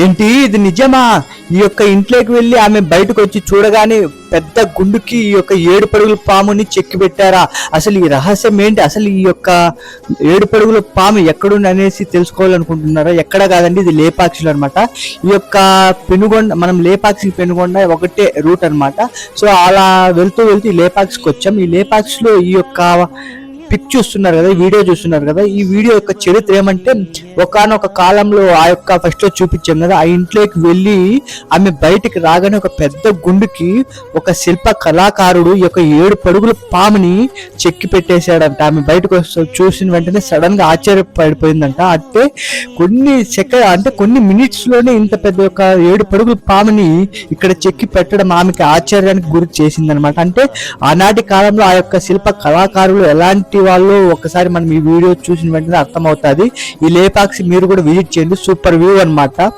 ఏంటి ఇది నిజమా? ఈ యొక్క ఇంట్లోకి వెళ్ళి ఆమె బయటకు వచ్చి చూడగానే పెద్ద గుండుకి ఈ యొక్క 7 పడుగుల పాముని చెక్కి పెట్టారా? అసలు ఈ రహస్యం ఏంటి? అసలు ఈ యొక్క 7 పడుగుల పాము ఎక్కడుంది అనేసి తెలుసుకోవాలనుకుంటున్నారా? ఎక్కడ కాదండి, ఇది లేపాక్షిలో అనమాట. ఈ యొక్క పెనుగొండ, మనం లేపాక్షి పెనుగొండ ఒకటే రూట్ అనమాట. సో అలా వెళ్తూ వెళ్తూ ఈ లేపాక్షికి వచ్చాం. ఈ లేపాక్షిలో ఈ యొక్క పిక్ చూస్తున్నారు కదా, ఈ వీడియో చూస్తున్నారు కదా, ఈ వీడియో యొక్క చరిత్ర ఏమంటే, ఒకానొక కాలంలో ఆ యొక్క ఫస్ట్ లో చూపించాం కదా, ఆ ఇంట్లోకి వెళ్ళి ఆమె బయటికి రాగానే ఒక పెద్ద గుండుకి ఒక శిల్ప కళాకారుడు ఈ యొక్క 7 పడుగుల పాముని చెక్కి పెట్టేశాడంట. ఆమె బయటకు చూసిన వెంటనే సడన్ గా ఆశ్చర్యపడిపోయిందంట. అంటే కొన్ని మినిట్స్ లోనే ఇంత పెద్ద ఒక 7 పడుగుల పాముని ఇక్కడ చెక్కి పెట్టడం ఆమెకి ఆశ్చర్యానికి గురి చేసిందనమాట. అంటే ఆనాటి కాలంలో ఆ యొక్క శిల్ప కళాకారులు ఎలాంటి వాళ్ళు ఒకసారి మనం ఈ వీడియో చూసిన వెంటనే అర్థమవుతుంది. ఈ లేపాక్షి మీరు కూడా విజిట్ చేయండి, సూపర్ వ్యూ అన్నమాట.